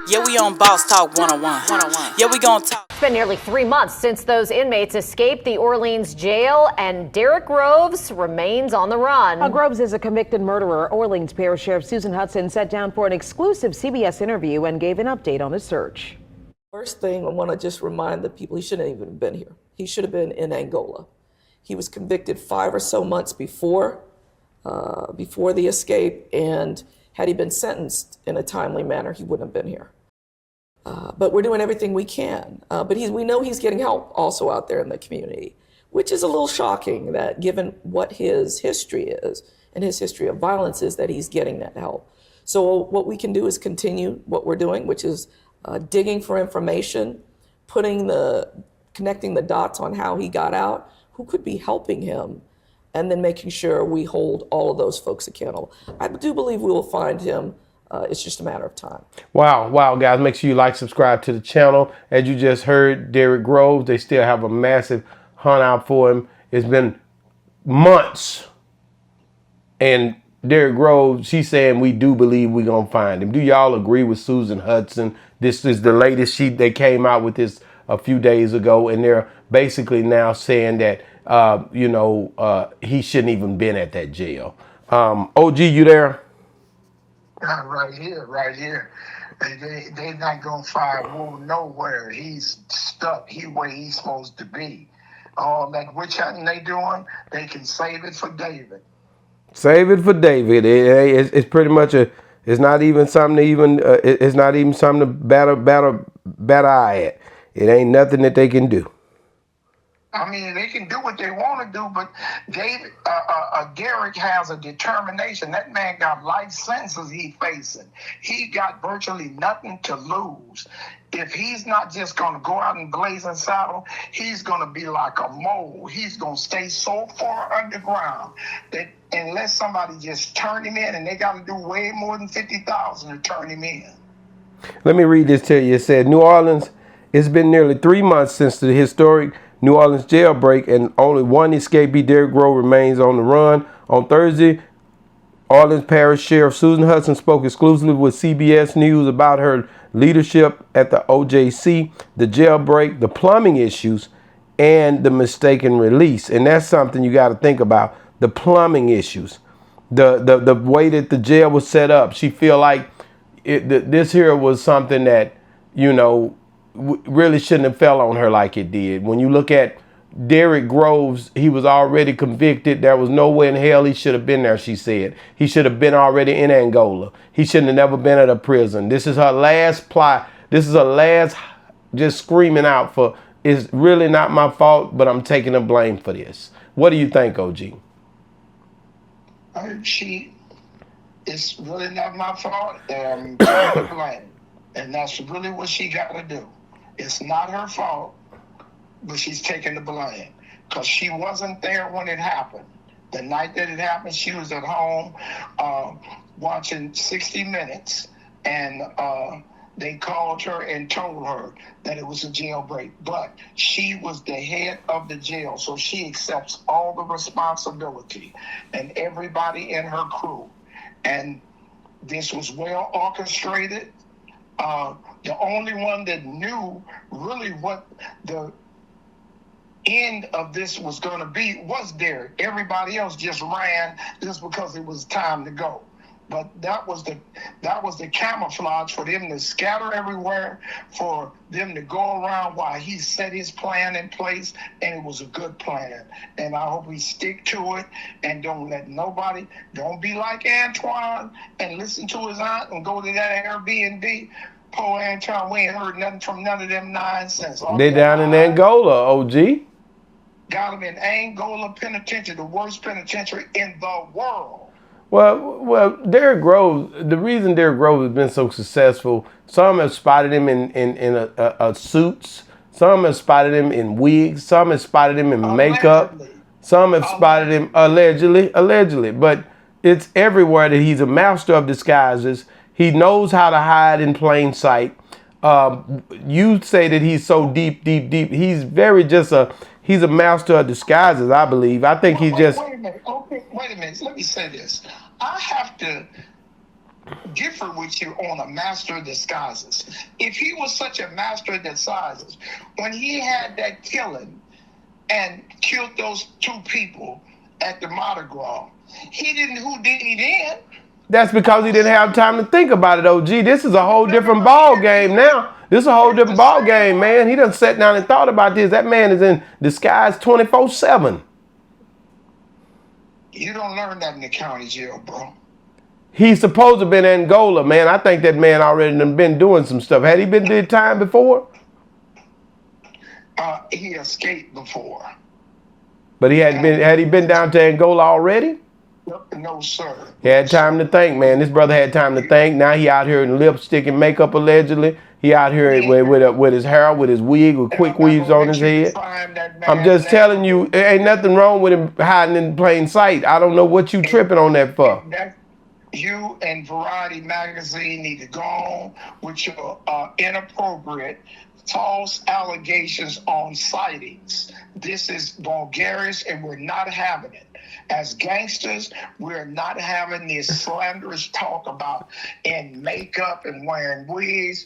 Yeah, we on Boss Talk 101. Yeah, we gonna talk. It's been nearly 3 months since those inmates escaped the Orleans jail, and Derrick Groves remains on the run. Groves is a convicted murderer. Orleans Parish Sheriff Susan Hutson sat down for an exclusive CBS interview and gave an update on his search. First thing, I want to just remind the people, he shouldn't have even been here. He should have been in Angola. He was convicted 5 or so months before the escape, and had he been sentenced in a timely manner, he wouldn't have been here. But we're doing everything we can. But we know he's getting help also out there in the community, which is a little shocking that given what his history is and his history of violence is, that he's getting that help. So what we can do is continue what we're doing, which is digging for information, connecting the dots on how he got out, who could be helping him, and then making sure we hold all of those folks accountable. I do believe we will find him. It's just a matter of time. Wow, guys, make sure you like, subscribe to the channel. As you just heard, Derrick Groves, they still have a massive hunt out for him. It's been months. And Derrick Groves, she's saying we do believe we're going to find him. Do y'all agree with Susan Hutson? This is the latest sheet. They came out with this a few days ago, and they're basically now saying that, he shouldn't even been at that jail. OG, you there? Right here. They not gonna find Woo nowhere. He's stuck. Where he's supposed to be. All that witch hunting they doing, they can save it for David. Save it for David. It's pretty much it's not even something to even. It's not even something to bat eye at. It ain't nothing that they can do. I mean, they can do what they want to do, but Derrick has a determination. That man got life sentences he's facing. He got virtually nothing to lose. If he's not just going to go out and blaze and saddle, he's going to be like a mole. He's going to stay so far underground that unless somebody just turn him in, and they got to do way more than $50,000 to turn him in. Let me read this to you. It said, New Orleans, it's been nearly 3 months since the historic New Orleans jailbreak, and only one escapee, Derrick Groves, remains on the run. On Thursday, Orleans Parish Sheriff Susan Hutson spoke exclusively with CBS News about her leadership at the OJC, the jailbreak, the plumbing issues, and the mistaken release. And that's something you got to think about, the plumbing issues, the way that the jail was set up. She feel like this here was something that, really shouldn't have fell on her like it did. When you look at Derrick Groves, he was already convicted. There was no way in hell he should have been there, she said. He should have been already in Angola. He shouldn't have never been at a prison. This is her last plot. This is her last just screaming out for, it's really not my fault, but I'm taking the blame for this. What do you think, OG? It's really not my fault. I'm taking the blame. And that's really what she got to do. It's not her fault, but she's taking the blame because she wasn't there when it happened. The night that it happened, she was at home watching 60 Minutes, and they called her and told her that it was a jailbreak. But she was the head of the jail, so she accepts all the responsibility and everybody in her crew. And this was well orchestrated. The only one that knew really what the end of this was going to be was Derrick. Everybody else just ran just because it was time to go. But that was the camouflage for them to scatter everywhere, for them to go around while he set his plan in place, and it was a good plan. And I hope we stick to it and don't let nobody, don't be like Antoine and listen to his aunt and go to that Airbnb. Poor Antoine, we ain't heard nothing from none of them nonsense. They down in Angola, OG. Got them in Angola Penitentiary, the worst penitentiary in the world. Well, Derrick Groves, the reason Derrick Groves has been so successful, some have spotted him in suits, some have spotted him in wigs, some have spotted him in makeup, some have spotted him allegedly, but it's everywhere that he's a master of disguises. He knows how to hide in plain sight. You say that he's so deep. He's he's a master of disguises, I believe. I think he's just... Wait a minute. Okay, wait a minute. Let me say this. I have to differ with you on a master of disguises. If he was such a master of disguises, when he had that killing and killed those 2 people at the Mardi Gras, he didn't Houdini then. That's because he didn't have time to think about it, OG. This is a whole different ball game now. This is a whole different ball game, man. He done sat down and thought about this. That man is in disguise 24/7. You don't learn that in the county jail, bro. He's supposed to have been in Angola, man. I think that man already done been doing some stuff. Had he been did time before? He escaped before. But had he been down to Angola already? No, sir. He had time to think, man. This brother had time to think. Now he out here in lipstick and makeup, allegedly. He out here with his hair, with his wig, with quick weaves on his head. I'm just telling you, there ain't nothing wrong with him hiding in plain sight. I don't know what you tripping on that for. You and Variety Magazine need to go on with your inappropriate, false allegations on sightings. This is vulgarious, and we're not having it. As gangsters, we're not having this slanderous talk about in makeup and wearing wigs.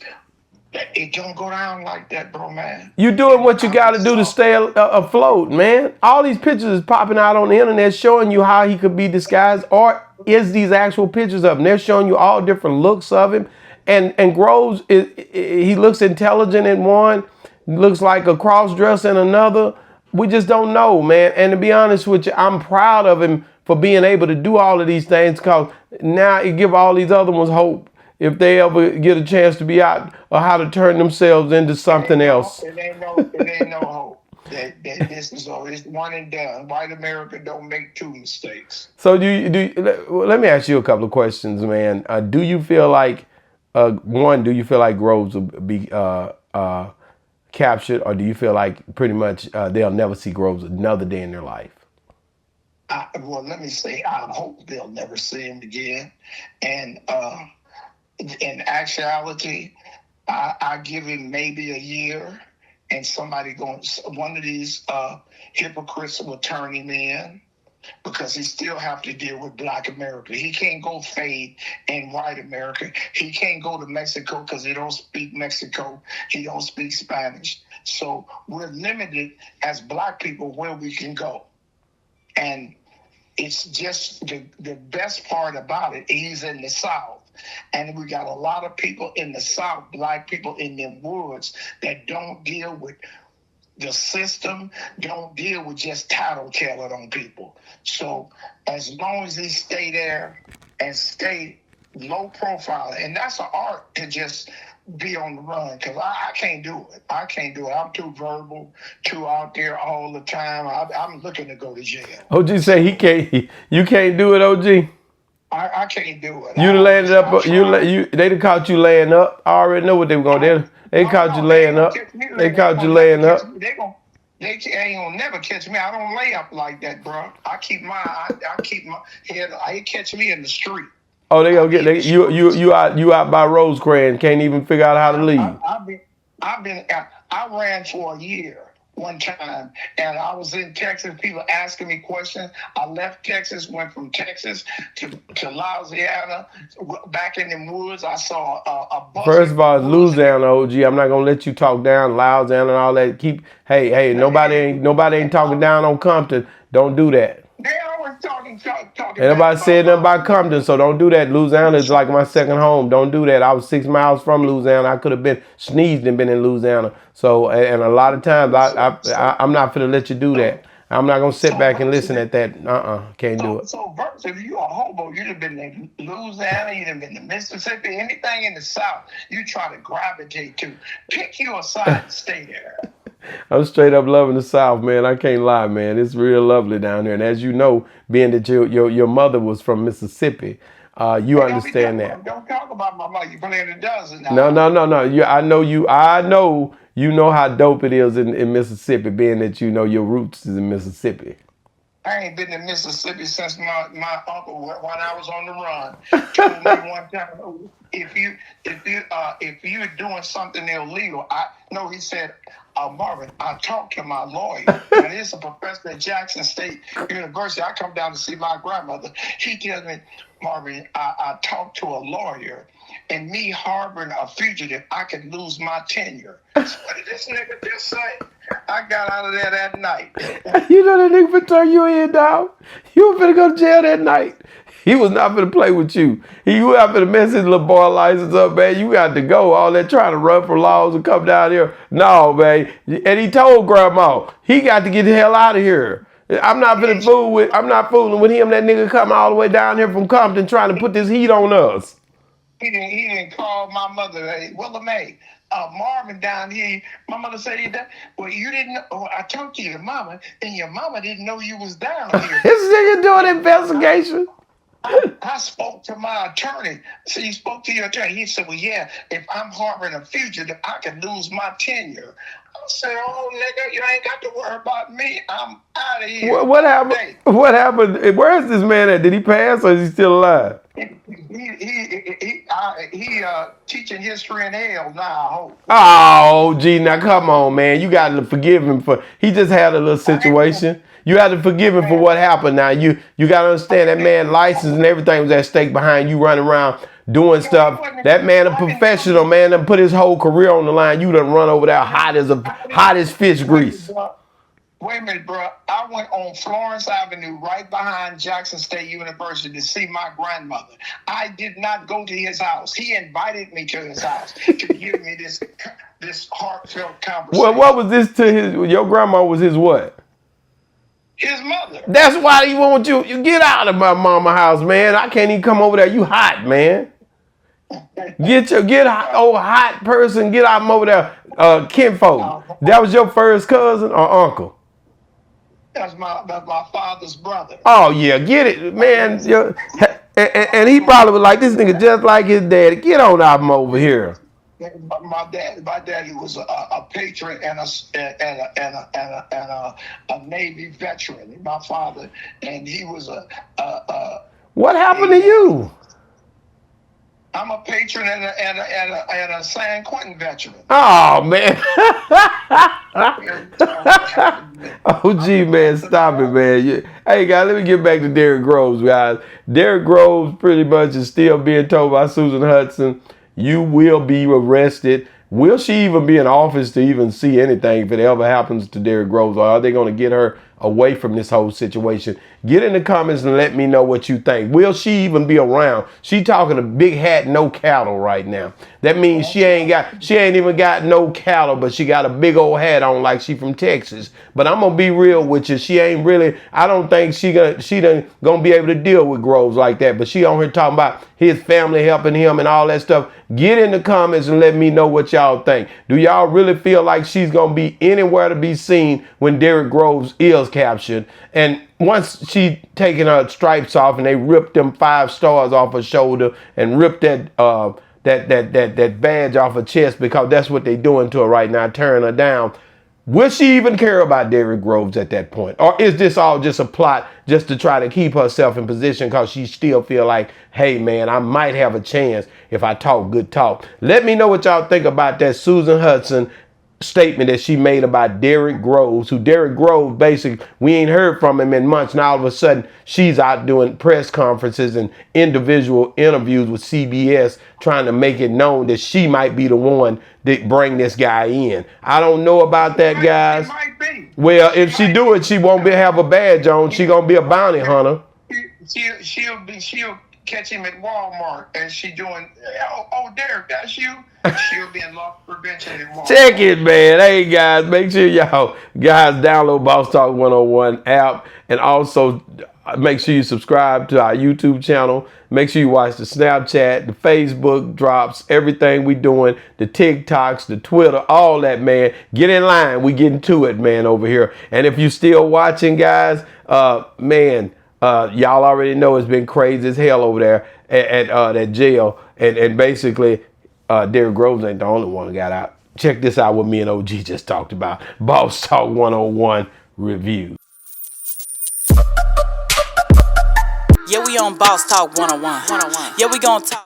It don't go down like that, bro, man. You doing what you got to do to stay afloat, man. All these pictures is popping out on the internet showing you how he could be disguised, or is these actual pictures of him? They're showing you all different looks of him. And Groves, he looks intelligent in one, looks like a cross-dress in another. We just don't know, man. And to be honest with you, I'm proud of him for being able to do all of these things, because now it give all these other ones hope if they ever get a chance to be out, or how to turn themselves into something else. It ain't no hope. This is all. It's one and done. White America don't make 2 mistakes. So let me ask you a couple of questions, man. Do you feel like, one, do you feel like Groves will be captured, or do you feel like pretty much they'll never see Groves another day in their life? Well, let me say, I hope they'll never see him again. And in actuality, I give him maybe a year, and one of these hypocrites will turn him in, because he still have to deal with Black America. He can't go fade in white America. He can't go to Mexico because he don't speak Mexico. He don't speak Spanish. So we're limited as Black people where we can go. And it's just the best part about it. He's in the South. And we got a lot of people in the South, Black people in the woods, that don't deal with the system, don't deal with just tattletailing on people. So as long as he stay there and stay low profile, and that's an art to just be on the run, because I can't do it. I can't do it. I'm too verbal, too out there all the time. I'm looking to go to jail. OG say he can't. You can't do it, OG. I can't do it. You landed up. They done caught you laying up. I already know what they were going to do. They caught you laying up. They caught you laying up. They ain't gonna never catch me. I don't lay up like that, bro. I keep my head. I catch me in the street. Oh, they gonna get you out by Rosecrans. Can't even figure out how to leave. I ran for a year one time, and I was in Texas. People asking me questions. I left Texas, went from Texas to Louisiana. Back in the woods, I saw a bus. First of all, it's Louisiana, OG. I'm not gonna let you talk down Louisiana and all that. Hey, nobody ain't talking down on Compton. Don't do that. They always talking. Ain't nobody said nothing about Compton, so don't do that. Louisiana is like my second home. Don't do that. I was 6 miles from Louisiana. I could have been sneezed and been in Louisiana. So, and a lot of times I'm not finna let you do that. I'm not gonna sit back and listen at that. Can't do it. So, Verse, if you a hobo, you'd have been in Louisiana, you'd have been in Mississippi, anything in the South, you try to gravitate to. Pick you a side and stay there. I'm straight up loving the South, man. I can't lie, man. It's real lovely down here. And as you know, being that your mother was from Mississippi, you understand that. Don't talk about my mother. You're playing a dozen now. No. I know you know how dope it is in Mississippi, being that you know your roots is in Mississippi. I ain't been in Mississippi since my uncle, when I was on the run, told me one time, if you're doing something illegal, he said, Marvin, I talked to my lawyer. And he's a professor at Jackson State University. I come down to see my grandmother. He tells me, Marvin, I talked to a lawyer, and me harboring a fugitive, I could lose my tenure. So what did this nigga just say? I got out of there that night. You know that nigga finna turn you in, dog. You were finna go to jail that night. He was not finna play with you. He was not finna mess his little boy license up, man. You got to go. All that trying to run for laws and come down here. No, man. And he told grandma he got to get the hell out of here. I'm not fooling with him. That nigga come all the way down here from Compton trying to put this heat on us. He didn't call my mother. Hey, Willa Mae, Marvin down here. My mother said, well, you didn't know. Oh, I talked to your mama, and your mama didn't know you was down here. This nigga doing investigation. I spoke to my attorney. So you spoke to your attorney. He said, well, yeah, if I'm harboring a fugitive, I could lose my tenure. I said, oh, nigga, you ain't got to worry about me. I'm out of here. What happened? What happened? Where is this man at? Did he pass or is he still alive? He teaching history in hell now, I hope. Oh, gee, now come on, man. You got to forgive him for, he just had a little situation. You have to forgive him for what happened now. You got to understand that man license and everything was at stake behind you running around doing stuff. That man a professional, man, done put his whole career on the line. You done run over there hot as fish grease. Wait a minute, bro. I went on Florence Avenue right behind Jackson State University to see my grandmother. I did not go to his house. He invited me to his house to give me this heartfelt conversation. Well, what was this to his, your grandma was his what? His mother. That's why he want you get out of my mama house, man. I can't even come over there. You hot, man. Get old hot person, get out over there, kinfolk. That was your first cousin or uncle? That's my father's brother. Oh yeah, get it, man. And he probably was like, this nigga just like his daddy. Get on out from over here. My daddy was a patriot and a Navy veteran. My father, and he was a what happened to you? I'm a patron and a San Quentin veteran. Oh man. Oh gee, man, stop it, man. Hey guys, let me get back to Derrick Groves, guys. Derrick Groves pretty much is still being told by Susan Hutson, you will be arrested. Will she even be in office to even see anything if it ever happens to Derrick Groves? Or are they going to get her away from this whole situation? Get in the comments and let me know what you think. Will she even be around? She talking a big hat, no cattle right now. That means she ain't even got no cattle, but she got a big old hat on like she from Texas. But I'm gonna be real with you. She ain't really, I don't think she gonna be able to deal with Groves like that. But she on here talking about his family helping him and all that stuff. Get in the comments and let me know what y'all think. Do y'all really feel like she's gonna be anywhere to be seen when Derrick Groves is captured? And once she taking her stripes off and they ripped them 5 stars off her shoulder and ripped that badge off her chest, because that's what they doing to her right now, tearing her down. Will she even care about Derrick Groves at that point? Or is this all just a plot just to try to keep herself in position because she still feel like, hey man, I might have a chance if I talk good talk? Let me know what y'all think about that Susan Hutson statement that she made about Derrick Groves, who Derrick Groves, basically, we ain't heard from him in months. Now all of a sudden she's out doing press conferences and individual interviews with CBS trying to make it known that she might be the one that bring this guy in. I don't know about that, guys. It might be. Well, if she do it, she won't have a badge on. She gonna be a bounty hunter. She'll catch him at Walmart and she doing, oh Derrick, that's you. She'll be in loss prevention at Walmart. Check it, man. Hey guys, make sure y'all guys download Boss Talk 101 app, and also make sure you subscribe to our YouTube channel. Make sure you watch the Snapchat, the Facebook drops, everything we doing, the TikToks, the Twitter, all that, man. Get in line. We getting to it, man, over here. And if you still watching, guys, man, y'all already know it's been crazy as hell over there at that jail. And basically, Derrick Groves ain't the only one who got out. Check this out what me and OG just talked about. Boss Talk 101 review. Yeah, we on Boss Talk 101. Yeah, we gonna talk.